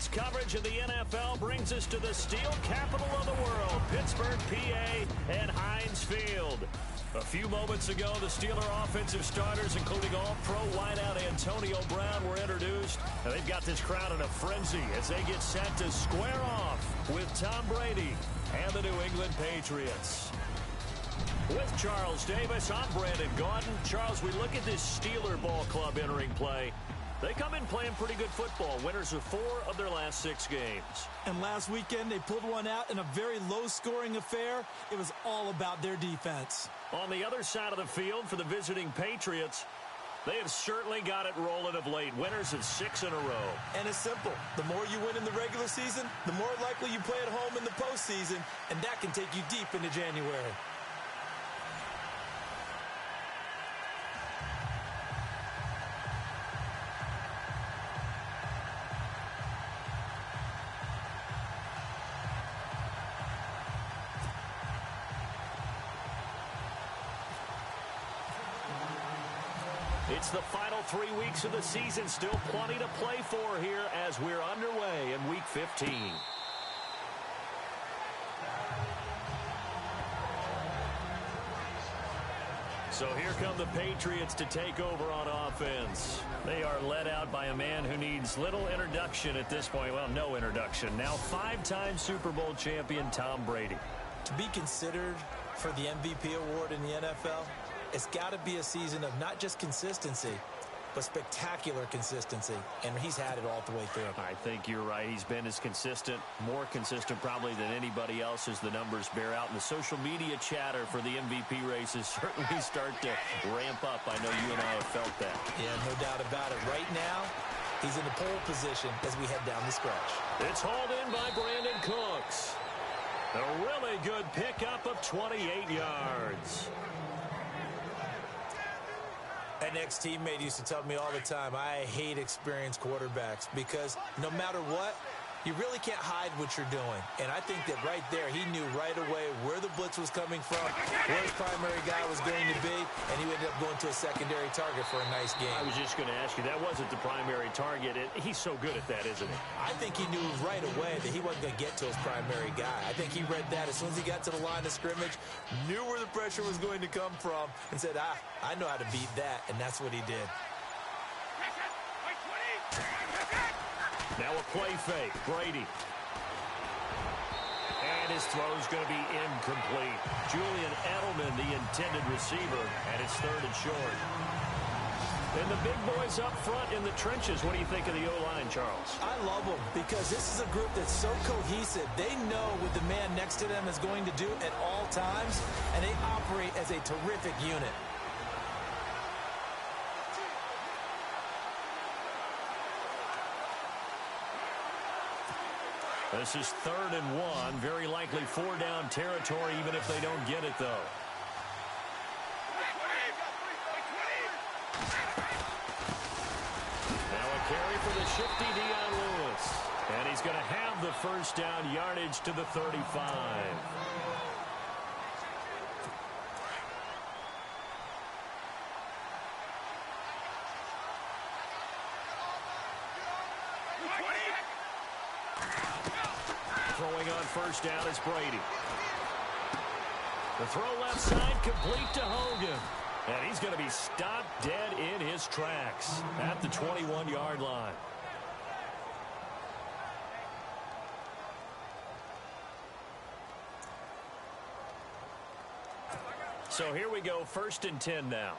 Sports coverage of the NFL brings us to the steel capital of the world, Pittsburgh, PA, and Heinz Field. A few moments ago, the Steeler offensive starters, including all-pro wideout Antonio Brown, were introduced. And they've got this crowd in a frenzy as they get set to square off with Tom Brady and the New England Patriots. With Charles Davis, I'm Brandon Gaudin. Charles, we look at this Steeler ball club entering play. They come in playing pretty good football. Winners of 4 of their last 6 games. And last weekend, they pulled one out in a very low-scoring affair. It was all about their defense. On the other side of the field for the visiting Patriots, they have certainly got it rolling of late. Winners of 6 in a row. And it's simple. The more you win in the regular season, the more likely you play at home in the postseason, and that can take you deep into January. It's the final 3 weeks of the season. Still plenty to play for here as we're underway in Week 15. So here come the Patriots to take over on offense. They are led out by a man who needs little introduction at this point. Well, no introduction. Now 5-time Super Bowl champion Tom Brady. To be considered for the MVP award in the NFL, it's got to be a season of not just consistency, but spectacular consistency. And he's had it all the way through. I think you're right. He's been as consistent, more consistent probably than anybody else as the numbers bear out. And the social media chatter for the MVP races certainly start to ramp up. I know you and I have felt that. Yeah, no doubt about it. Right now, he's in the pole position as we head down the stretch. It's hauled in by Brandon Cooks. A really good pickup of 28 yards. An ex-teammate used to tell me all the time, I hate experienced quarterbacks because no matter what, you really can't hide what you're doing. And I think that right there, he knew right away where the blitz was coming from, where his primary guy was going to be, and he ended up going to a secondary target for a nice game. I was just going to ask you, that wasn't the primary target. He's so good at that, isn't he? I think he knew right away that he wasn't going to get to his primary guy. I think he read that as soon as he got to the line of scrimmage, knew where the pressure was going to come from, and said, I know how to beat that, and that's what he did. Now a play fake, Brady. And his throw's going to be incomplete. Julian Edelman, the intended receiver, and it's 3rd and short. And the big boys up front in the trenches. What do you think of the O-line, Charles? I love them because this is a group that's so cohesive. They know what the man next to them is going to do at all times, and they operate as a terrific unit. This is 3rd and 1. Very likely 4-down territory, even if they don't get it, though. Now a carry for the shifty Dion Lewis. And he's going to have the 1st down yardage to the 35. Throwing on 1st down is Brady. The throw left side complete to Hogan. And he's going to be stopped dead in his tracks at the 21-yard line. So here we go, 1st and 10 now.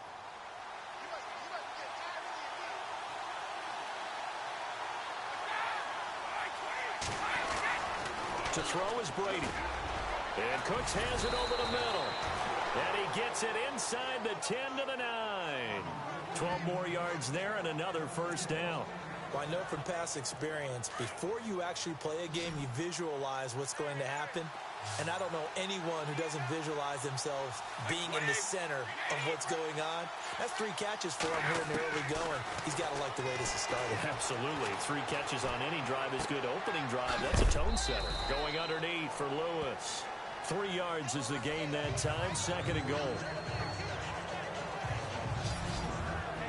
To throw is Brady. And Cooks has it over the middle. And he gets it inside the 10 to the 9. 12 more yards there and another 1st down. Well, I know from past experience, before you actually play a game, you visualize what's going to happen. And I don't know anyone who doesn't visualize themselves being in the center of what's going on. That's 3 catches for him here in the early going. He's got to like the way this is started. Absolutely. 3 catches on any drive is good. Opening drive, that's a tone setter. Going underneath for Lewis. 3 yards is the gain that time. 2nd and goal.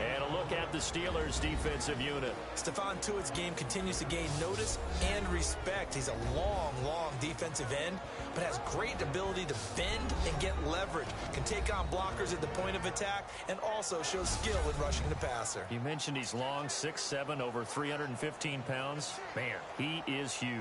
And a look look at the Steelers' defensive unit. Stephon Tuitt's game continues to gain notice and respect. He's a long defensive end, but has great ability to bend and get leverage. Can take on blockers at the point of attack and also shows skill in rushing the passer. You mentioned he's long, 6'7", over 315 pounds. Man, he is huge.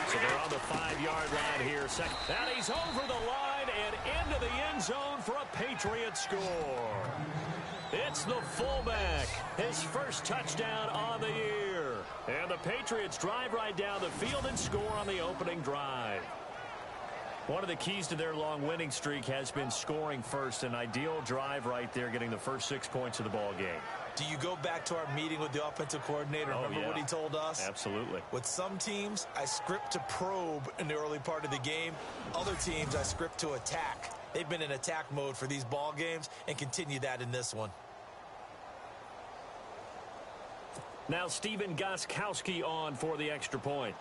So they're on the 5-yard line here. And he's over the line and into the end zone for a Patriots score. It's the fullback, his first touchdown on the year. And the Patriots drive right down the field and score on the opening drive. One of the keys to their long winning streak has been scoring first. An ideal drive right there, getting the first 6 points of the ball game. Do you go back to our meeting with the offensive coordinator? Remember what he told us? Absolutely. With some teams, I script to probe in the early part of the game. Other teams, I script to attack. They've been in attack mode for these ball games and continue that in this one. Now Stephen Gostkowski on for the extra point.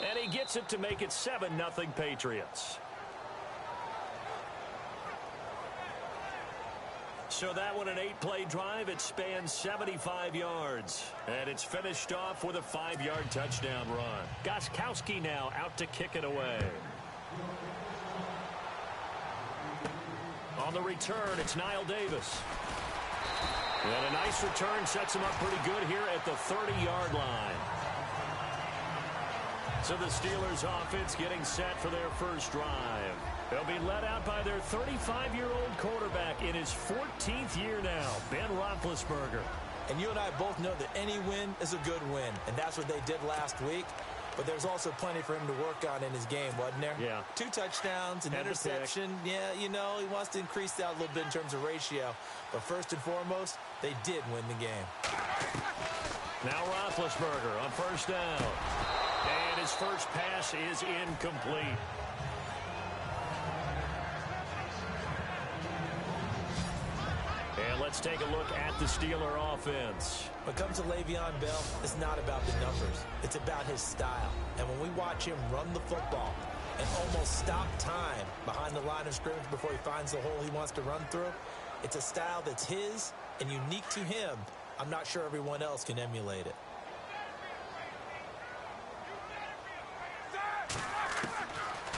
And he gets it to make it 7-0 Patriots. So that one, an 8-play drive. It spans 75 yards. And it's finished off with a 5-yard touchdown run. Gostkowski now out to kick it away. On the return, it's Niall Davis. And a nice return sets him up pretty good here at the 30-yard line. So the Steelers offense getting set for their first drive. They'll be led out by their 35-year-old quarterback in his 14th year now, Ben Roethlisberger. And you and I both know that any win is a good win, and that's what they did last week. But there's also plenty for him to work on in his game, wasn't there? Yeah. 2 touchdowns, an interception. Yeah, you know, he wants to increase that a little bit in terms of ratio. But first and foremost, they did win the game. Now Roethlisberger on first down. And his first pass is incomplete. And let's take a look at the Steeler offense. When it comes to Le'Veon Bell, it's not about the numbers. It's about his style. And when we watch him run the football and almost stop time behind the line of scrimmage before he finds the hole he wants to run through, it's a style that's his and unique to him. I'm not sure everyone else can emulate it.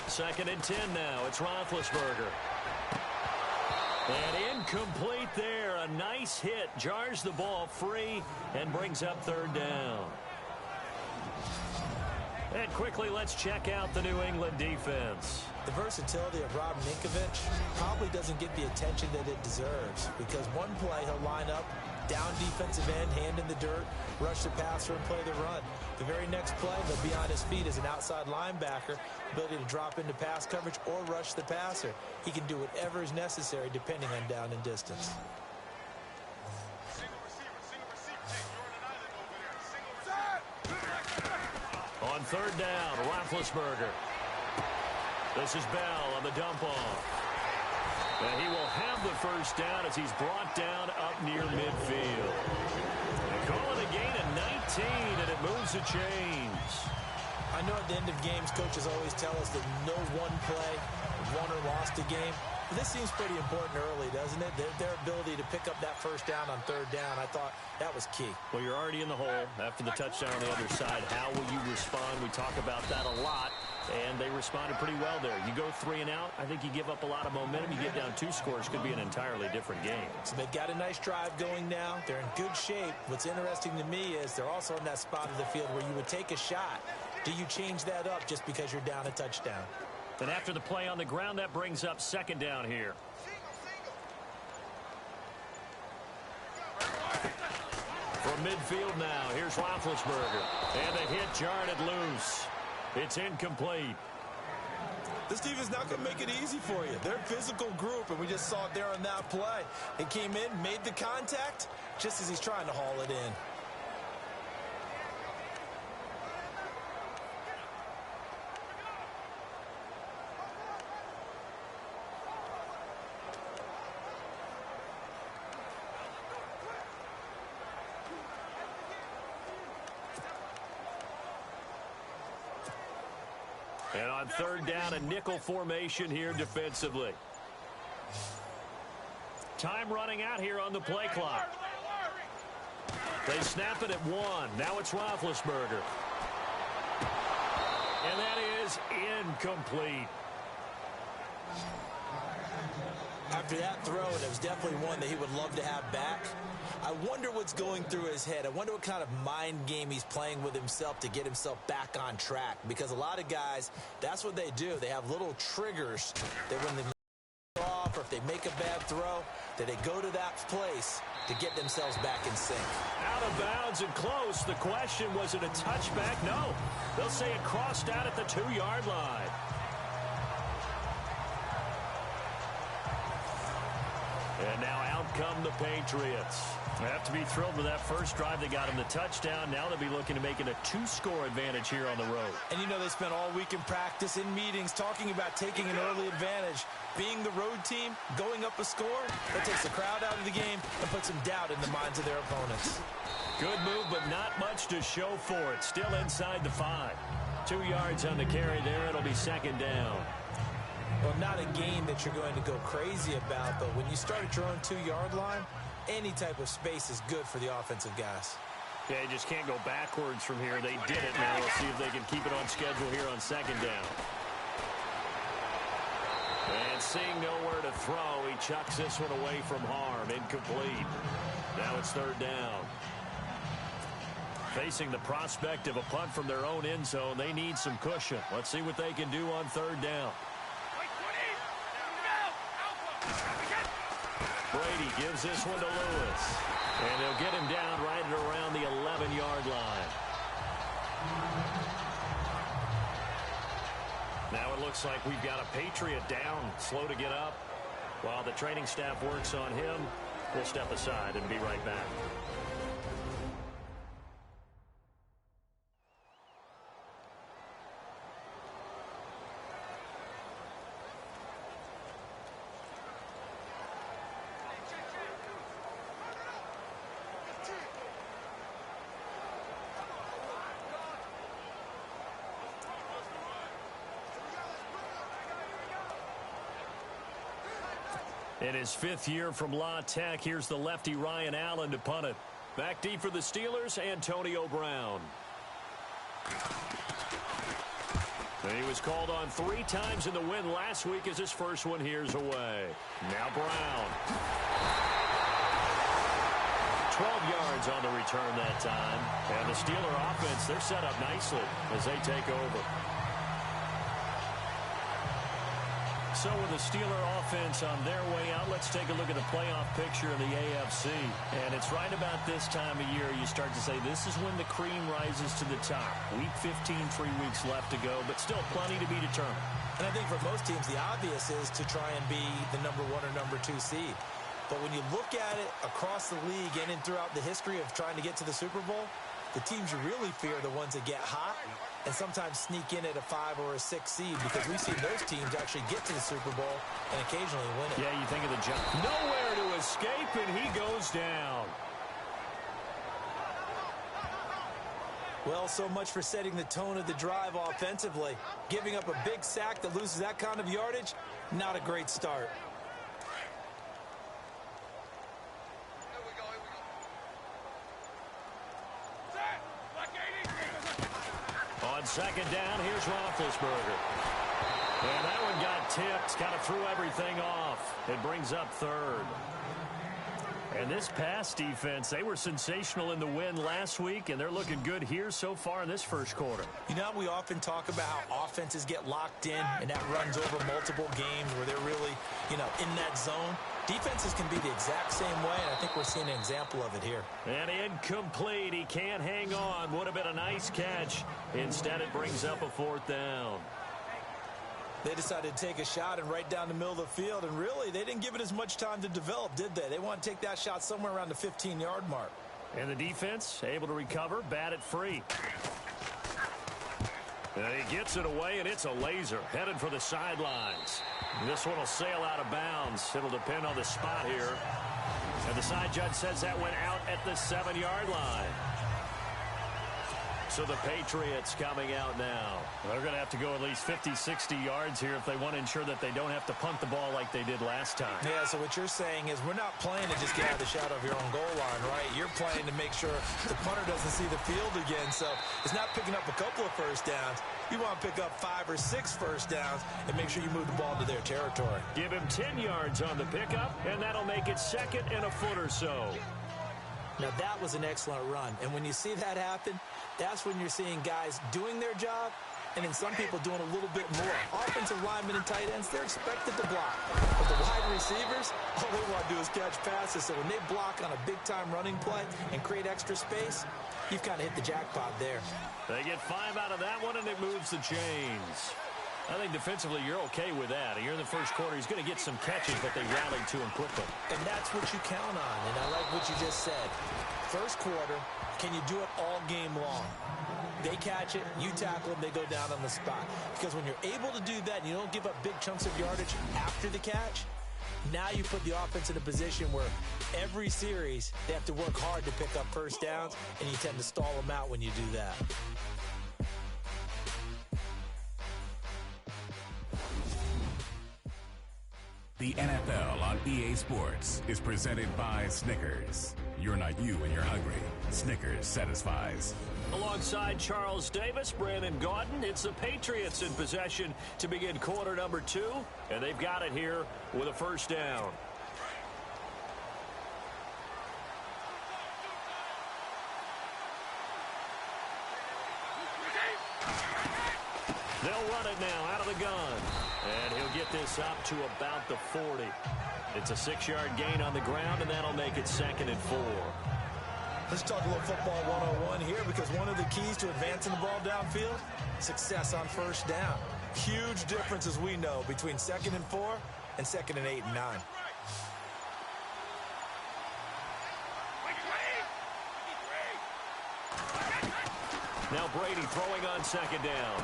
Second and 10 now. It's Roethlisberger. And incomplete there. A nice hit. Jars the ball free and brings up third down. And quickly, let's check out the New England defense. The versatility of Rob Ninkovich probably doesn't get the attention that it deserves, because one play he'll line up, down defensive end, hand in the dirt, rush the passer and play the run. The very next play, he'll be on his feet as an outside linebacker, ability to drop into pass coverage or rush the passer. He can do whatever is necessary depending on down and distance. On third down, Roethlisberger. This is Bell on the dump off. And he will have the first down as he's brought down up near midfield. They call it a gain of 19, and it moves the chains. I know at the end of games, coaches always tell us that no one play won or lost a game. But this seems pretty important early, doesn't it? Their ability to pick up that first down on third down, I thought that was key. Well, you're already in the hole after the touchdown on the other side. How will you respond? We talk about that a lot, and they responded pretty well there. You go 3 and out, I think you give up a lot of momentum. You get down 2 scores, could be an entirely different game. So they've got a nice drive going now. They're in good shape. What's interesting to me is they're also in that spot of the field where you would take a shot. Do you change that up just because you're down a touchdown? And after the play on the ground, that brings up second down here. From midfield now, here's Roethlisberger. And the hit jarred it loose. It's incomplete. This team is not going to make it easy for you. They're a physical group, and we just saw it there on that play. It came in, made the contact, just as he's trying to haul it in. And on third down, a nickel formation here defensively. Time running out here on the play clock. They snap it at 1. Now it's Roethlisberger. And that is incomplete. After that throw, it was definitely one that he would love to have back. I wonder what's going through his head. I wonder what kind of mind game he's playing with himself to get himself back on track. Because a lot of guys, that's what they do. They have little triggers that when they off or if they make a bad throw, that they go to that place to get themselves back in sync. Out of bounds and close. The question, was it a touchback? No. They'll say it crossed out at the 2-yard line. And now out come the Patriots. They have to be thrilled with that first drive. They got him the touchdown. Now they'll be looking to make it a 2-score advantage here on the road. And you know they spent all week in practice, in meetings, talking about taking an early advantage. Being the road team, going up a score, that takes the crowd out of the game and puts some doubt in the minds of their opponents. Good move, but not much to show for it. Still inside the 5. 2 yards on the carry there. It'll be second down. Well, not a game that you're going to go crazy about, but when you start at your own 2-yard line, any type of space is good for the offensive guys. Yeah, you just can't go backwards from here. They did it. Now we'll see if they can keep it on schedule here on second down. And seeing nowhere to throw, he chucks this one away from harm. Incomplete. Now it's third down. Facing the prospect of a punt from their own end zone, they need some cushion. Let's see what they can do on third down. Brady gives this one to Lewis. And they'll get him down right at around the 11-yard line. Now it looks like we've got a Patriot down, slow to get up. While the training staff works on him, we'll step aside and be right back. In his 5th year from La Tech, here's the lefty Ryan Allen to punt it. Back deep for the Steelers, Antonio Brown. And he was called on 3 times in the win last week as his first one here's away. Now Brown. 12 yards on the return that time. And the Steeler offense, they're set up nicely as they take over. So with the Steeler offense on their way out, let's take a look at the playoff picture in the AFC. And it's right about this time of year you start to say this is when the cream rises to the top. Week 15, 3 weeks left to go, but still plenty to be determined. And I think for most teams, the obvious is to try and be the number 1 or number 2 seed. But when you look at it across the league and throughout the history of trying to get to the Super Bowl, the teams you really fear are the ones that get hot and sometimes sneak in at a 5 or a 6 seed, because we've seen those teams actually get to the Super Bowl and occasionally win it. Yeah, you think of the jump. Nowhere to escape, and he goes down. Well, so much for setting the tone of the drive offensively. Giving up a big sack that loses that kind of yardage, not a great start. On second down, here's Roethlisberger. And that one got tipped, kind of threw everything off. It brings up third. And this pass defense, they were sensational in the win last week, and they're looking good here so far in this first quarter. You know, we often talk about how offenses get locked in, and that runs over multiple games where they're really, in that zone. Defenses can be the exact same way, and I think we're seeing an example of it here. And incomplete. He can't hang on. Would have been a nice catch. Instead, it brings up a 4th down. They decided to take a shot and right down the middle of the field, and really, they didn't give it as much time to develop, did they? They want to take that shot somewhere around the 15-yard mark. And the defense able to recover, bat it free. And he gets it away, and it's a laser headed for the sidelines. This one will sail out of bounds. It'll depend on the spot here. And the side judge says that went out at the 7-yard line. So the Patriots coming out now. They're going to have to go at least 50, 60 yards here if they want to ensure that they don't have to punt the ball like they did last time. Yeah, so what you're saying is we're not playing to just get out of the shadow of your own goal line, right? You're playing to make sure the punter doesn't see the field again. So it's not picking up a couple of first downs. You want to pick up 5 or 6 first downs and make sure you move the ball to their territory. Give him 10 yards on the pickup, and that'll make it 2nd and a foot or so. Now, that was an excellent run. And when you see that happen, that's when you're seeing guys doing their job and then some people doing a little bit more. Offensive linemen and tight ends, they're expected to block. But the wide receivers, all they want to do is catch passes. So when they block on a big-time running play and create extra space, you've kind of hit the jackpot there. They get 5 out of that one, and it moves the chains. I think defensively you're okay with that. Here in the first quarter, he's going to get some catches, but they rallied to him quickly. And that's what you count on, and I like what you just said. First quarter, can you do it all game long? They catch it, you tackle them, they go down on the spot. Because when you're able to do that and you don't give up big chunks of yardage after the catch, now you put the offense in a position where every series they have to work hard to pick up first downs, and you tend to stall them out when you do that. The NFL on EA Sports is presented by Snickers. You're not you when you're hungry. Snickers satisfies. Alongside Charles Davis, Brandon Gaudin, it's the Patriots in possession to begin quarter number 2, and they've got it here with a first down. They'll run it now out of the gun. And he'll get this up to about the 40. It's a 6-yard gain on the ground, and that'll make it 2nd and 4. Let's talk a little football 101 here, because one of the keys to advancing the ball downfield, success on first down. Huge difference, as we know, between 2nd and 4 and 2nd and 8 and 9. Now Brady throwing on 2nd down.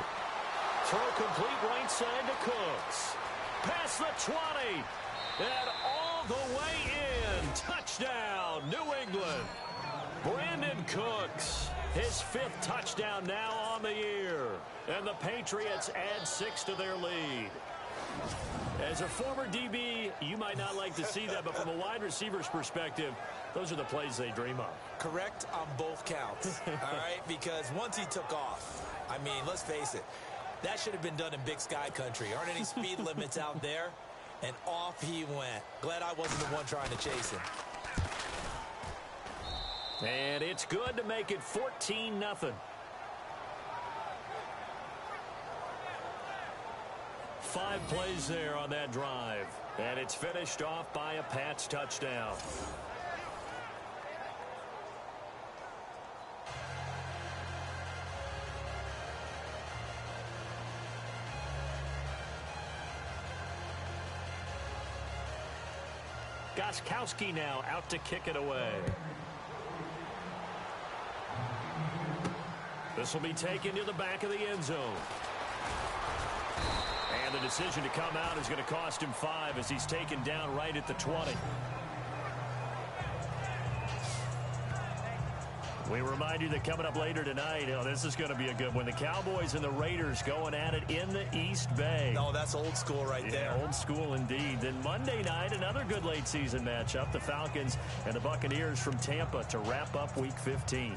Throw complete right side to Cooks. Past the 20. And all the way in. Touchdown, New England. Brandon Cooks. His 5th touchdown now on the year. And the Patriots add 6 to their lead. As a former DB, you might not like to see that, but from a wide receiver's perspective, those are the plays they dream of. Correct on both counts, all right? Because once he took off, I mean, let's face it, that should have been done in Big Sky country. Aren't any speed limits out there? And off he went. Glad I wasn't the one trying to chase him. And it's good to make it 14-0. 5 plays there on that drive. And it's finished off by a Pats touchdown. Gostkowski now out to kick it away. This will be taken to the back of the end zone. And the decision to come out is going to cost him 5 as he's taken down right at the 20. We remind you that coming up later tonight, this is going to be a good one. The Cowboys and the Raiders going at it in the East Bay. Oh, that's old school right there. Old school indeed. Then Monday night, another good late season matchup. The Falcons and the Buccaneers from Tampa to wrap up Week 15.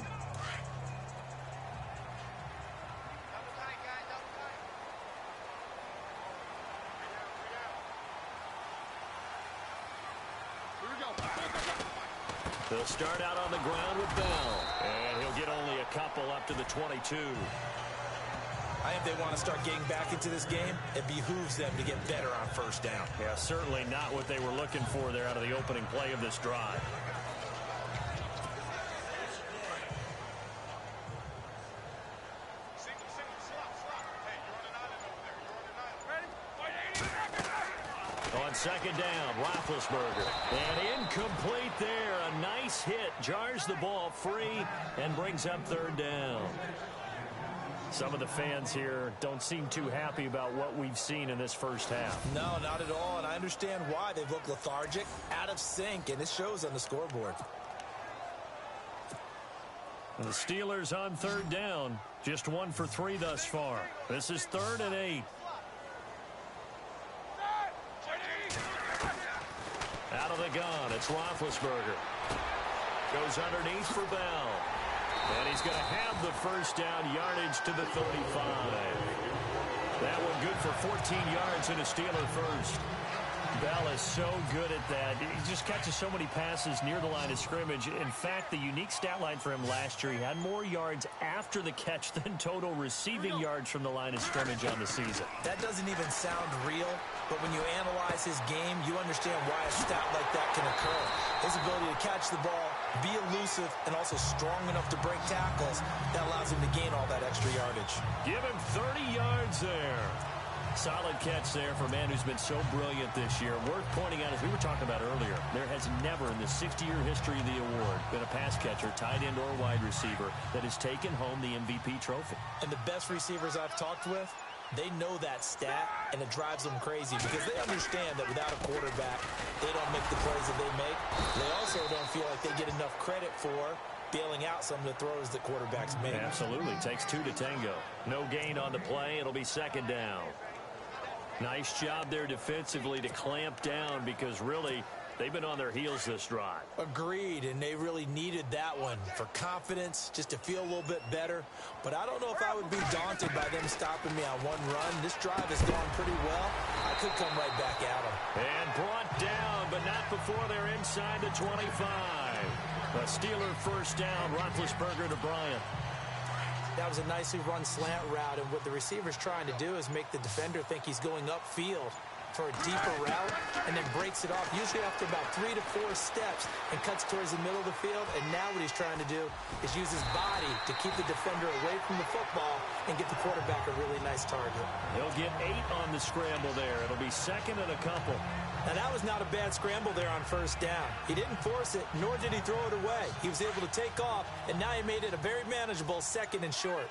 They'll start out on the ground with Bell. And he'll get only a couple up to the 22. I think they want to start getting back into this game. It behooves them to get better on first down. Yeah, certainly not what they were looking for there out of the opening play of this drive. On 2nd down, Roethlisberger. And incomplete there. A nice hit. Jars the ball free and brings up 3rd down. Some of the fans here don't seem too happy about what we've seen in this first half. No, not at all. And I understand why. They've looked lethargic, out of sync, and it shows on the scoreboard. The Steelers on third down. Just 1 for 3 thus far. This is 3rd and 8. Out of the gun, it's Roethlisberger. Goes underneath for Bell. And he's going to have the first down, yardage to the 35. That one good for 14 yards and a Steeler first. Bell is so good at that. He just catches so many passes near the line of scrimmage. In fact, the unique stat line for him last year, he had more yards after the catch than total receiving yards from the line of scrimmage on the season. That doesn't even sound real, but when you analyze his game, you understand why a stat like that can occur. His ability to catch the ball, be elusive, and also strong enough to break tackles, that allows him to gain all that extra yardage. Give him 30 yards there. Solid catch there for a man who's been so brilliant this year. Worth pointing out, as we were talking about earlier, there has never in the 60-year history of the award been a pass catcher, tight end or wide receiver that has taken home the MVP trophy. And the best receivers I've talked with, they know that stat, and it drives them crazy because they understand that without a quarterback, they don't make the plays that they make. They also don't feel like they get enough credit for bailing out some of the throws that quarterbacks make. Absolutely. Takes 2 to tango. No gain on the play. It'll be 2nd down. Nice job there defensively to clamp down because really they've been on their heels this drive. Agreed, and they really needed that one for confidence, just to feel a little bit better. But I don't know if I would be daunted by them stopping me on one run. This drive has gone pretty well. I could come right back at them. And brought down, but not before they're inside the 25. A Steeler first down, Roethlisberger to Bryant. That was a nicely run slant route, and what the receiver's trying to do is make the defender think he's going upfield for a deeper route, and then breaks it off, usually after about 3 to 4 steps, and cuts towards the middle of the field. And now what he's trying to do is use his body to keep the defender away from the football and get the quarterback a really nice target. He'll get 8 on the scramble there. It'll be 2nd and a couple. Now, that was not a bad scramble there on first down. He didn't force it, nor did he throw it away. He was able to take off, and now he made it a very manageable 2nd and short.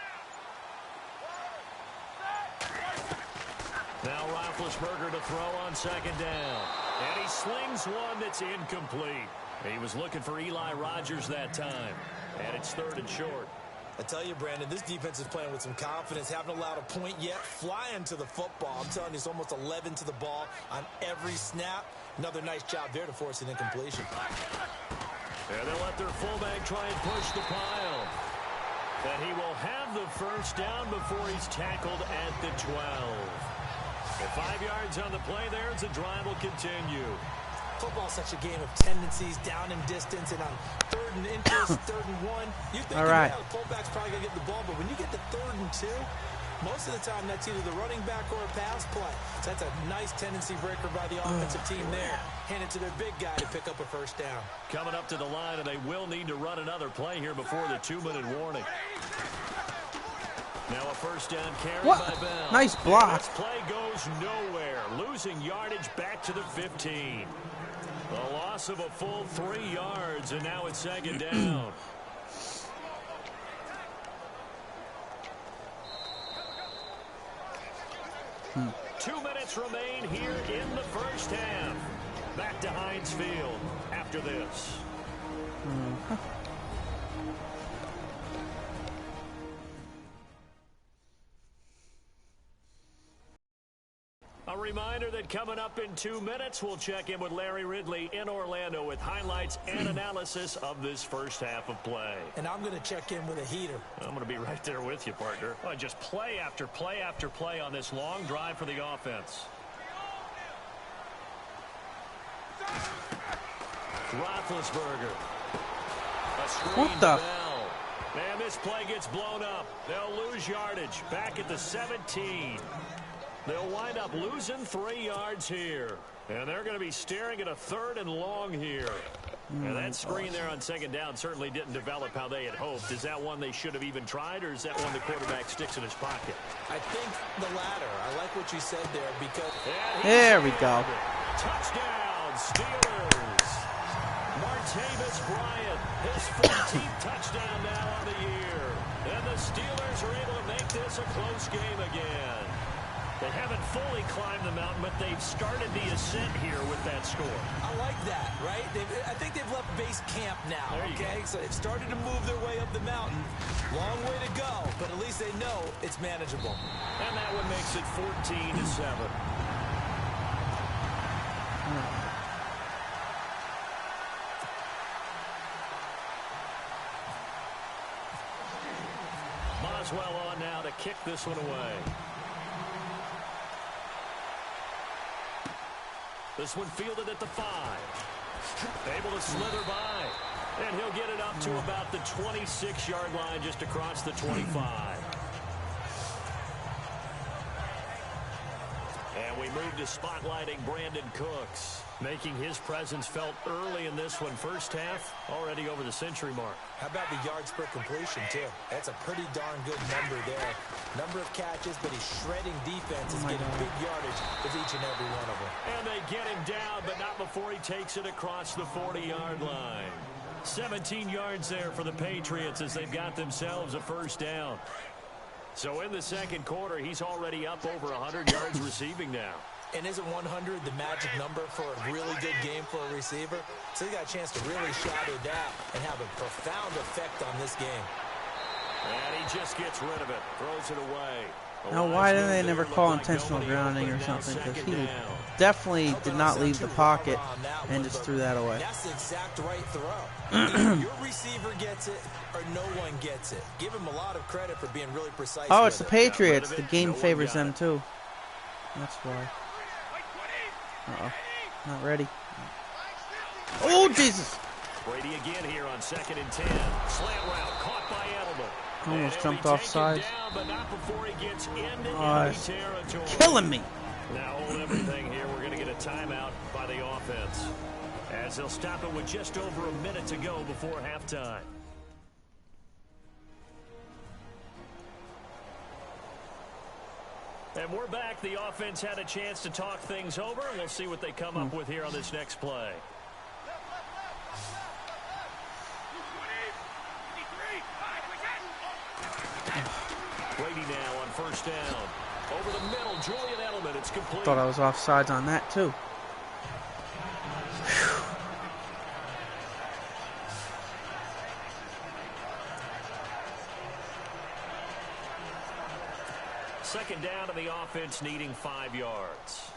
Now Roethlisberger to throw on 2nd down. And he slings one that's incomplete. He was looking for Eli Rogers that time. And it's 3rd and short. I tell you, Brandon, this defense is playing with some confidence. Haven't allowed a point yet. Flying to the football. I'm telling you, it's almost 11 to the ball on every snap. Another nice job there to force an incompletion. And they'll let their fullback try and push the pile. And he will have the first down before he's tackled at the 12. And 5 yards on the play there as the drive will continue. Football's such a game of tendencies, down and distance, and on 3rd and inches, 3rd and 1. You think, yeah, the fullback's probably going to get the ball, but when you get to 3rd and 2, most of the time that's either the running back or a pass play. So that's a nice tendency breaker by the offensive team there. Hand it to their big guy to pick up a first down. Coming up to the line, and they will need to run another play here before the 2-minute warning. Now a first down carry by Bell. Nice block. This play goes nowhere. Losing yardage back to the 15. A loss of a full 3 yards, and now it's 2nd down. Two minutes remain here in the first half. Back to Heinz Field after this. A reminder that coming up in 2 minutes, we'll check in with Larry Ridley in Orlando with highlights and analysis of this first half of play. And I'm going to check in with a heater. I'm going to be right there with you, partner. Oh, just play after play after play on this long drive for the offense. Roethlisberger. A screen to Bell. And this play gets blown up. They'll lose yardage back at the 17. They'll wind up losing 3 yards here. And they're going to be staring at a 3rd and long here. And that screen there on 2nd down certainly didn't develop how they had hoped. Is that one they should have even tried, or is that one the quarterback sticks in his pocket? I think the latter. I like what you said there because... There we go. Touchdown, Steelers. Martavis Bryant, his 14th touchdown now on the year. And the Steelers are able to make this a close game again. They haven't fully climbed the mountain, but they've started the ascent here with that score. I like that, right? I think they've left base camp now, okay? So they've started to move their way up the mountain. Long way to go, but at least they know it's manageable. And that one makes it 14-7. Boswell on now to kick this one away. This one fielded at the 5. Able to slither by. And he'll get it up to about the 26-yard line, just across the 25. And we move to spotlighting Brandon Cooks, making his presence felt early in this one. First half, already over the century mark. How about the yards per completion, too? That's a pretty darn good number there. Number of catches, but he's shredding defenses, getting big yardage with each and every one of them. And they get him down, but not before he takes it across the 40-yard line. 17 yards there for the Patriots as they've got themselves a first down. So in the second quarter, he's already up over 100 yards receiving now. And isn't 100 the magic number for a really good game for a receiver? So he got a chance to really shadow that and have a profound effect on this game. And he just gets rid of it, throws it away. Now, why didn't they never call intentional grounding or something? Because he definitely did not leave the pocket and just threw that away. That's the exact right throw. Your receiver gets it or no one gets it. Give him a lot of credit for being really precise. Oh, it's the Patriots. The game favors them too. That's why. Uh-oh. Not ready. Oh, Jesus. Brady again here on 2nd and 10. Slant route caught by Edelman. Almost jumped off sides. Territory. Killing me. Now hold everything here. We're going to get a timeout by the offense, as they'll stop it with just over a minute to go before halftime. And we're back. The offense had a chance to talk things over. We'll see what they come up with here on this next play. Brady now on first down. Over the middle, Julian Edelman. It's complete. Thought I was offsides on that too. Second down to the offense, needing 5 yards.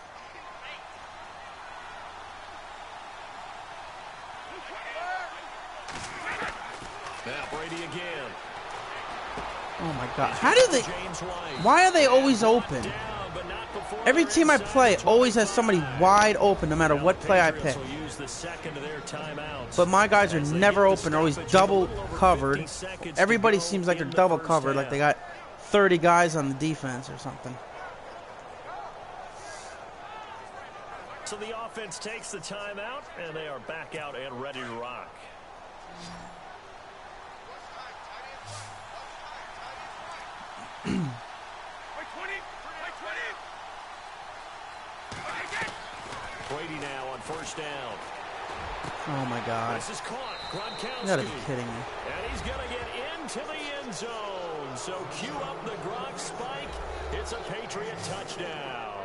Now Brady again. Oh my God. How do they? Why are they always open? Every team I play always has somebody wide open no matter what play I pick. But my guys are never open. They're always double covered. Everybody seems like they're double covered, like they got 30 guys on the defense or something. So the offense takes the timeout, and they are back out and ready to rock. Brady now on first down. Oh my God. This is caught. Gronkowski. You gotta be kidding me. And he's going to get into the end zone. So cue up the Gronk spike. It's a Patriot touchdown.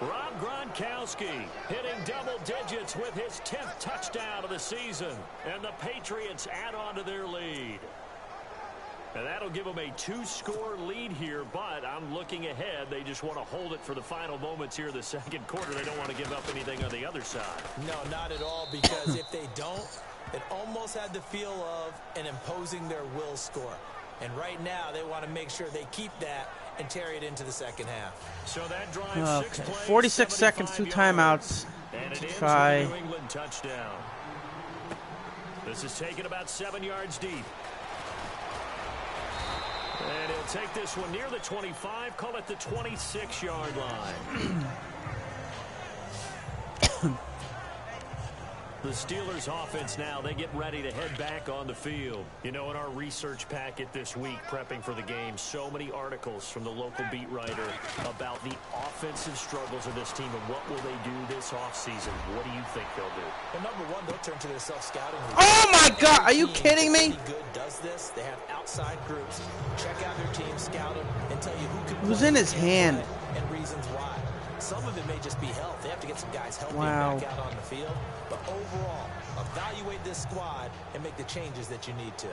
Rob Gronkowski hitting double digits with his 10th touchdown of the season. And the Patriots add on to their lead. And that'll give them a 2-score lead here, but I'm looking ahead. They just want to hold it for the final moments here in the second quarter. They don't want to give up anything on the other side. No, not at all, because if they don't, it almost had the feel of an imposing their will score. And right now, they want to make sure they keep that and carry it into the second half. So that drives 6 plays, 46 seconds, 2 timeouts to try. New England touchdown. This is taken about 7 yards deep. And he'll take this one near the 25, call it the 26-yard line. The Steelers offense now, they get ready to head back on the field. You know, in our research packet this week, prepping for the game, so many articles from the local beat writer about the offensive struggles of this team and what will they do this offseason. What do you think they'll do? Well, number one, they'll turn to their self-scouting. Oh, my God. Are you kidding me? Good does this. They have outside groups. Check out their team, scout them, and tell you who can It was in his hand. And reasons why. Some of it may just be health. They have to get some guys healthy Wow. back out on the field. But overall, evaluate this squad and make the changes that you need to.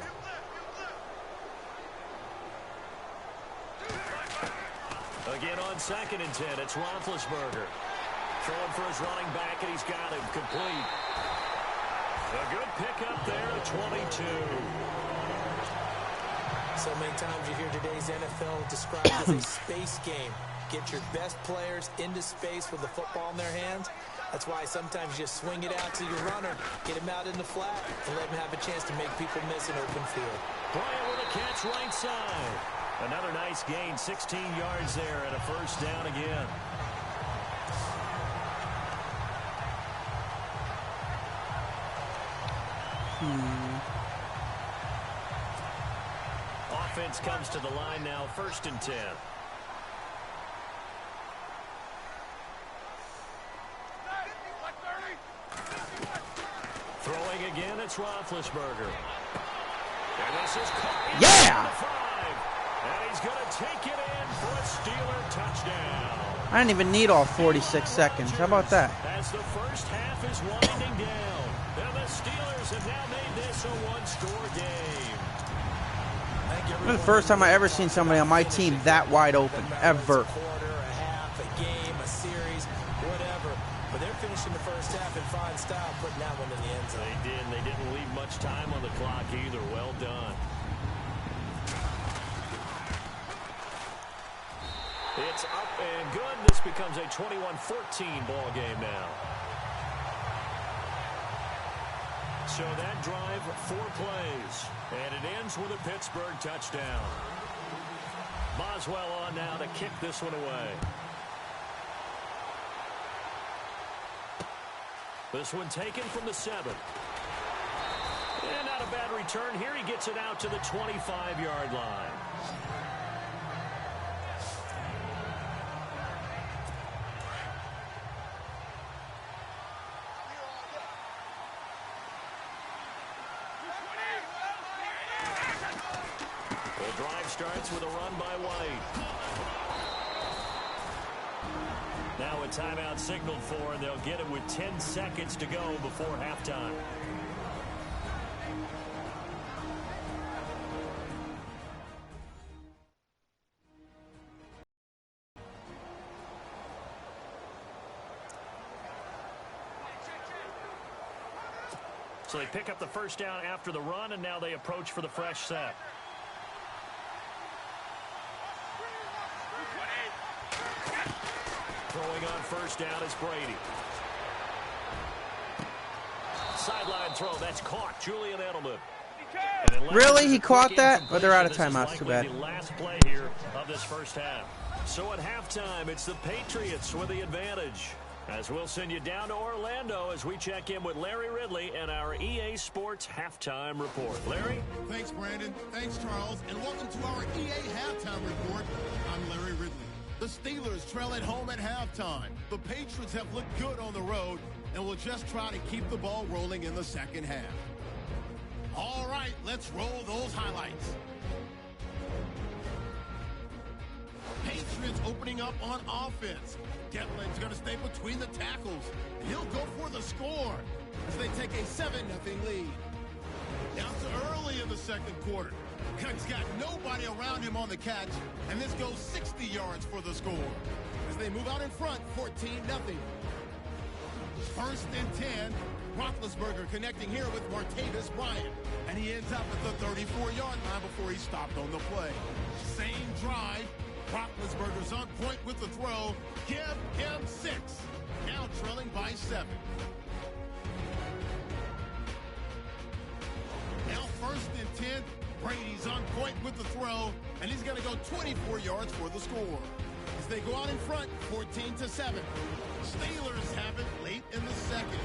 Again on 2nd and 10, it's Roethlisberger. Throwing for his running back, and he's got him complete. A good pickup there at 22. So many times you hear today's NFL described as a space game. Get your best players into space with the football in their hands. That's why sometimes you just swing it out to your runner, get him out in the flat, and let him have a chance to make people miss an open field. Bryant with a catch right side. Another nice gain, 16 yards there, and a first down again. Offense comes to the line now, 1st and 10. Throwing again, it's Roethlisberger. And this is caught. Yeah! And he's going to take it in for a Steeler touchdown. I didn't even need all 46 seconds. How about that? As the first half is winding down, and the Steelers have now made this a one-score game. This is the first time I ever seen somebody on my team that wide open, ever. A quarter, a half, a game, a series, whatever. But they're finishing the first half in fine style, putting that one in the end zone. They did. They didn't leave much time on the clock either. Well done. It's up and good. This becomes a 21-14 ball game now. So that drive, 4 plays, and it ends with a Pittsburgh touchdown. Boswell on now to kick this one away. This one taken from the 7. And not a bad return here. He gets it out to the 25-yard line. The drive starts with a run by White. Now a timeout signaled for, and they'll get it with 10 seconds to go before halftime. So they pick up the first down after the run, and now they approach for the fresh set. Throwing on first down is Brady. Sideline throw, that's caught. Julian Edelman. Really? He caught that? But they're out of timeouts. Too bad. The last play here of this first half. So at halftime, it's the Patriots with the advantage. As we'll send you down to Orlando as we check in with Larry Ridley and our EA Sports Halftime Report. Larry? Thanks, Brandon. Thanks, Charles. And welcome to our EA Halftime Report. I'm Larry Ridley. The Steelers trail at home at halftime. The Patriots have looked good on the road and will just try to keep the ball rolling in the second half. All right, let's roll those highlights. Patriots opening up on offense. Getlin's going to stay between the tackles. And he'll go for the score as they take a 7-0 lead. Down to early in the second quarter. He's got nobody around him on the catch, and this goes 60 yards for the score. As they move out in front, 14-0. 1st and 10. Roethlisberger connecting here with Martavis Bryant. And he ends up at the 34-yard line before he stopped on the play. Same drive. Roethlisberger's on point with the throw. Give him 6. Now trailing by 7. Now 1st and 10. Brady's on point with the throw, and he's going to go 24 yards for the score. as they go out in front, 14-7. Steelers have it late in the second.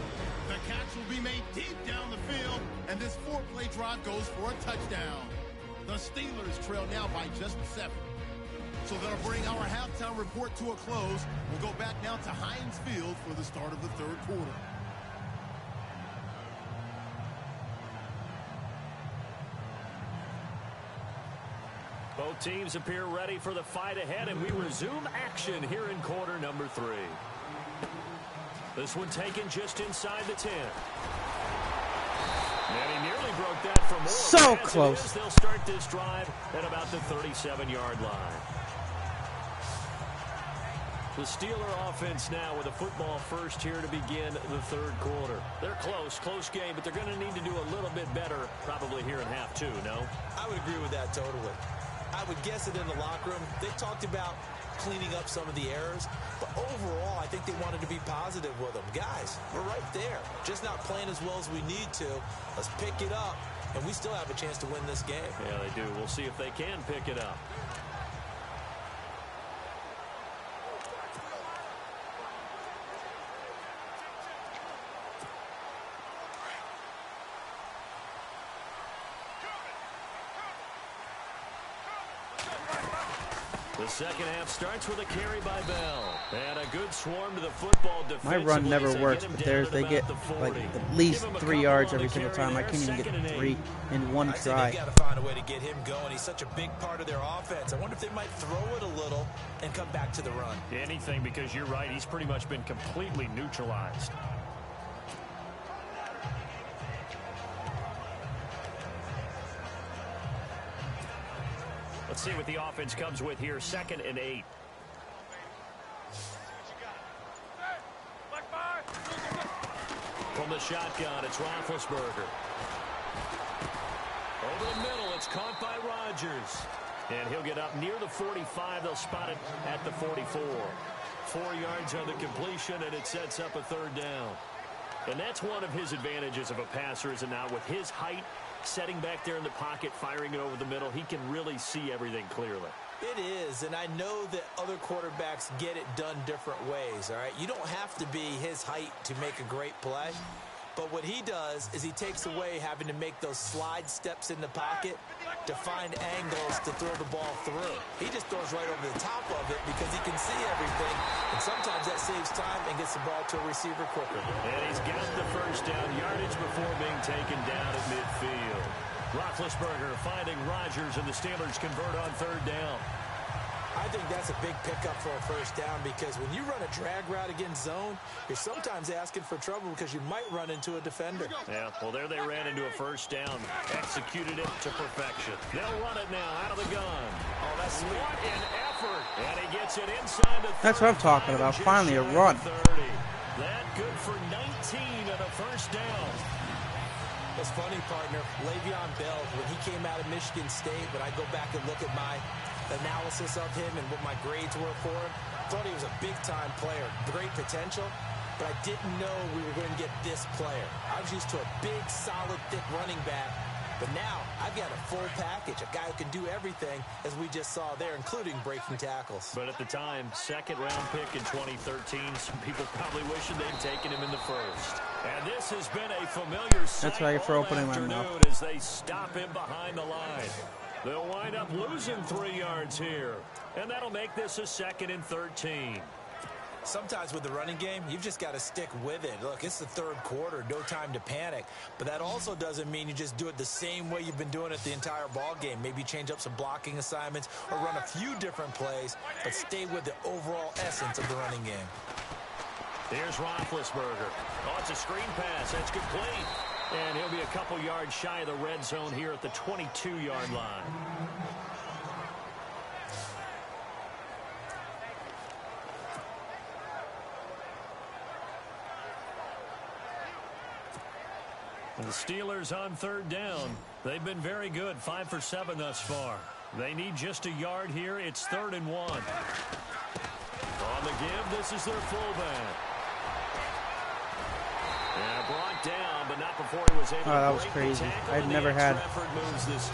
The catch will be made deep down the field, and this 4-play drive goes for a touchdown. The Steelers trail now by just 7. So that'll bring our halftime report to a close. We'll go back now to Heinz Field for the start of the third quarter. Both teams appear ready for the fight ahead, and we resume action here in quarter number 3. This one taken just inside the 10. And he nearly broke that for more. So close. They'll start this drive at about the 37-yard line. The Steeler offense now with a football first here to begin the third quarter. They're close game, but they're going to need to do a little bit better probably here in half 2, no? I would agree with that totally. I would guess it in the locker room. They talked about cleaning up some of the errors, but overall, I think they wanted to be positive with them. Guys, we're right there. Just not playing as well as we need to. Let's pick it up, and we still have a chance to win this game. Yeah, they do. We'll see if they can pick it up. The second half starts with a carry by Bell. And a good swarm to the football defense. My run never works, but they get like at least 3 yards every single time. I can't even get 3 in one try. They got to find a way to get him going. He's such a big part of their offense. I wonder if they might throw it a little and come back to the run. Anything, because you're right. He's pretty much been completely neutralized. Let's see what the offense comes with here. 2nd and 8. From the shotgun, it's Roethlisberger. Over the middle, it's caught by Rodgers. And he'll get up near the 45. They'll spot it at the 44. 4 yards on the completion, and it sets up a third down. And that's one of his advantages of a passer, is it not? With his height, setting back there in the pocket, firing it over the middle, he can really see everything clearly. It is, and I know that other quarterbacks get it done different ways, all right? You don't have to be his height to make a great play, but what he does is he takes away having to make those slide steps in the pocket to find angles to throw the ball through. He just throws right over the top of it because he can see everything, and sometimes that saves time and gets the ball to a receiver quicker. And he's got the first down, yardage before being taken down at midfield. Roethlisberger finding Rodgers, and the Steelers convert on third down. I think that's a big pickup for a first down, because when you run a drag route against zone, you're sometimes asking for trouble because you might run into a defender. Yeah, well, there they ran into a first down. Executed it to perfection. They'll run it now out of the gun. Oh, that's what an effort. And he gets it inside the 30. That's what I'm talking about. Finally a run. 30. That good for 19 and a first down. It's funny, partner. Le'Veon Bell, when he came out of Michigan State, when I go back and look at my analysis of him and what my grades were for him, thought he was a big-time player, great potential, but I didn't know we were going to get this player. I was used to a big, solid, thick running back, but now I've got a full package, a guy who can do everything, as we just saw there, including breaking tackles. But at the time, second-round pick in 2013, some people probably wishing they'd taken him in the first. And this has been a familiar sight. That's right for opening my mouth. As they stop him behind the line. They'll wind up losing 3 yards here. And that'll make this a 2nd and 13. Sometimes with the running game, you've just got to stick with it. Look, it's the third quarter, no time to panic. But that also doesn't mean you just do it the same way you've been doing it the entire ball game. Maybe change up some blocking assignments or run a few different plays, but stay with the overall essence of the running game. Here's Roethlisberger. Oh, it's a screen pass. That's complete. And he'll be a couple yards shy of the red zone here at the 22-yard line. And the Steelers on third down. They've been very good, 5 for 7 thus far. They need just a yard here. It's 3rd and 1. On the give, this is their fullback. And brought down, but not before he was able to that was crazy. I'd never had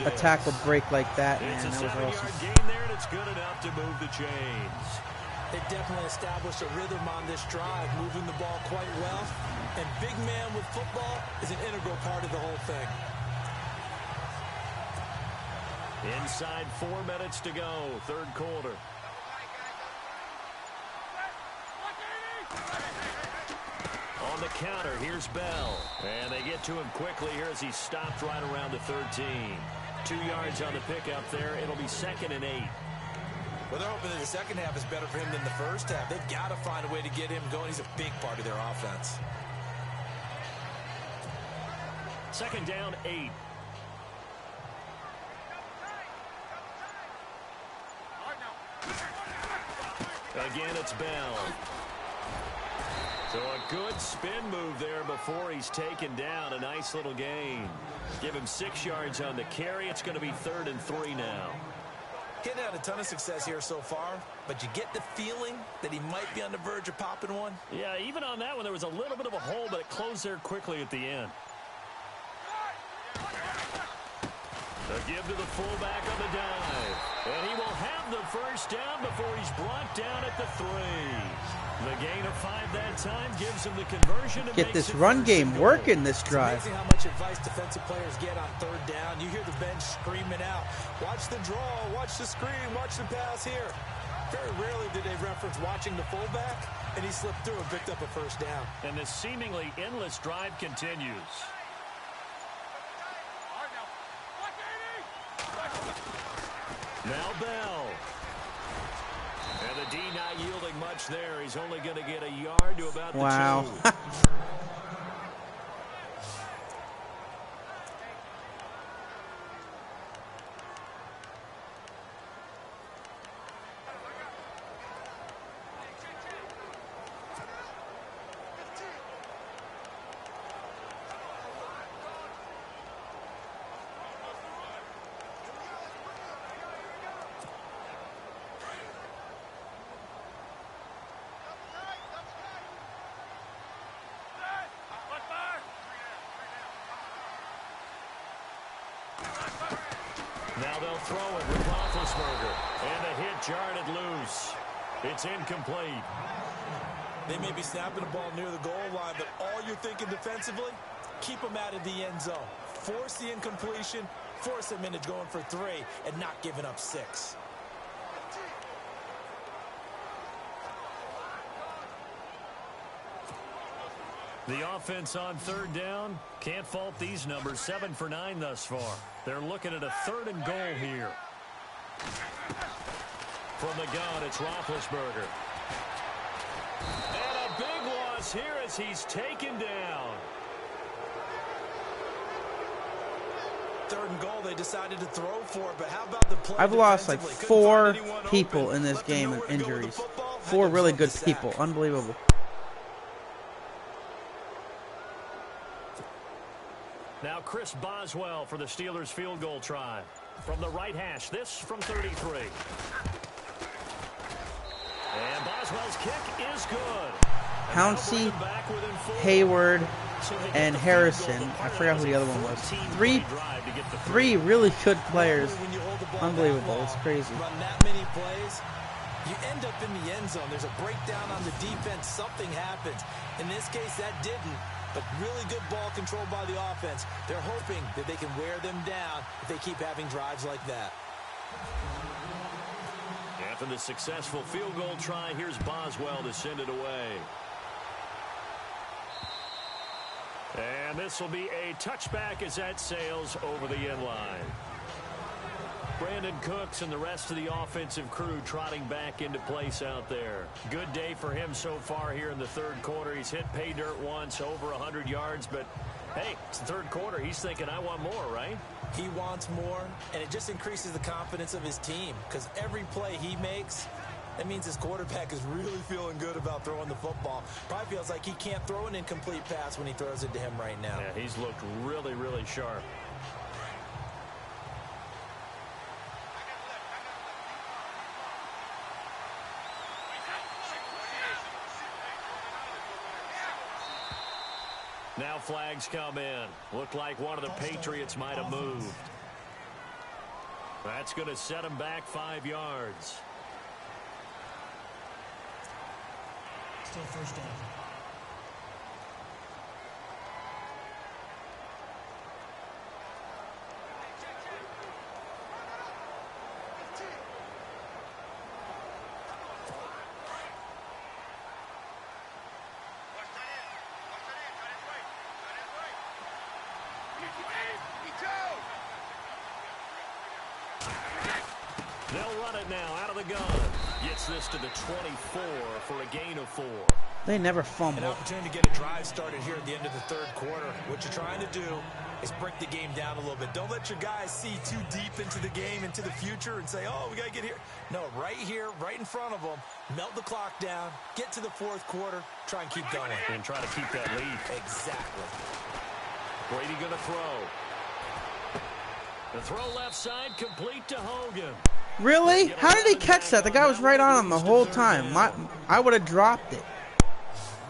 a tackle break like that, man. That was awesome. It's a 7-yard gain there, and it's good enough to move the chains. They definitely established a rhythm on this drive, moving the ball quite well. And big man with football is an integral part of the whole thing. Inside 4 minutes to go, third quarter. On the counter, here's Bell. And they get to him quickly here as he stopped right around the 13. 2 yards on the pickup there. It'll be 2nd and 8. Well, they're hoping that the second half is better for him than the first half. They've got to find a way to get him going. He's a big part of their offense. 2nd down, 8. Again, it's Bell. So a good spin move there before he's taken down. A nice little gain. Give him 6 yards on the carry. It's going to be 3rd and 3 now. Getting had a ton of success here so far, but you get the feeling that he might be on the verge of popping one. Yeah, even on that one, there was a little bit of a hole, but it closed there quickly at the end. A give to the fullback on the dive. And he will have the first down before he's brought down at the 3. The gain of 5 that time gives him the conversion. Get this run game working this drive. It's amazing how much advice defensive players get on 3rd down. You hear the bench screaming out, watch the draw, watch the screen, watch the pass here. Very rarely do they reference watching the fullback, and he slipped through and picked up a first down. And this seemingly endless drive continues. Now Bell. And the D not yielding much there. He's only going to get a yard to about the 2. Now they'll throw it with Roethlisberger. And the hit jarred it loose. It's incomplete. They may be snapping the ball near the goal line, but all you're thinking defensively, keep them out of the end zone. Force the incompletion, force them into going for 3, and not giving up 6. The offense on 3rd down. Can't fault these numbers. 7 for 9 thus far. They're looking at a 3rd and goal here. From the gun, it's Roethlisberger. And a big loss here as he's taken down. 3rd and goal, they decided to throw for it, but how about the play? I've lost like 4 people in this game in injuries. 4 really good people. Unbelievable. Now Chris Boswell for the Steelers field goal try. From the right hash, this from 33. And Boswell's kick is good. Pouncey, Hayward, and Harrison. I forgot who the other one was. Three really good players. Unbelievable. It's crazy. Run that many plays, you end up in the end zone. There's a breakdown on the defense. Something happens. In this case, that didn't. But really good ball control by the offense. They're hoping that they can wear them down if they keep having drives like that. After the successful field goal try, here's Boswell to send it away. And this will be a touchback as that sails over the end line. Brandon Cooks and the rest of the offensive crew trotting back into place out there. Good day for him so far here in the 3rd quarter. He's hit pay dirt once, over 100 yards, but hey, it's the 3rd quarter. He's thinking, I want more, right? He wants more, and it just increases the confidence of his team because every play he makes, that means his quarterback is really feeling good about throwing the football. Probably feels like he can't throw an incomplete pass when he throws it to him right now. Yeah, he's looked really, really sharp. Now flags come in. Looked like one of the Patriots might have moved. That's going to set him back 5 yards. Still first down. They'll run it now out of the gun. Gets this to the 24 for a gain of 4. They never fumble. An opportunity to get a drive started here at the end of the third quarter. What you're trying to do is break the game down a little bit. Don't let your guys see too deep into the game, into the future, and say, oh, we got to get here. No, right here, right in front of them, melt the clock down, get to the fourth quarter, try and keep going. And try to keep that lead. Exactly. Brady going to throw. The throw left side, complete to Hogan. Really? How did he catch that? The guy was right on him the whole time. I would have dropped it.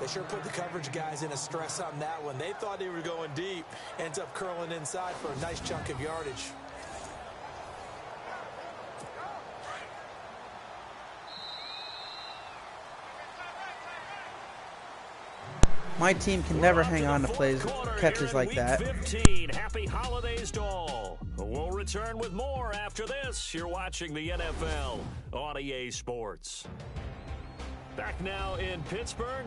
They sure put the coverage guys in a stress on that one. They thought they were going deep. Ends up curling inside for a nice chunk of yardage. My team can never hang on to catches like that. 15. Happy holidays to all. We'll return with more after this. You're watching the NFL on EA Sports. Back now in Pittsburgh.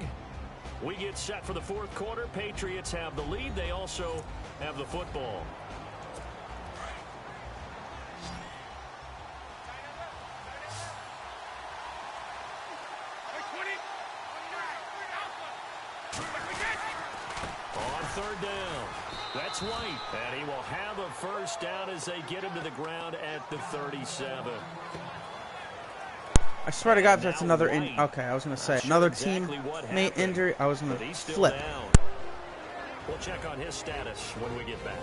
We get set for the fourth quarter. Patriots have the lead. They also have the football. On third down, that's White, and he will have a first down as they get him to the ground at the 37. I swear to God, that's another okay, I was going to say another teammate injury. I was going to flip. Down. We'll check on his status when we get back.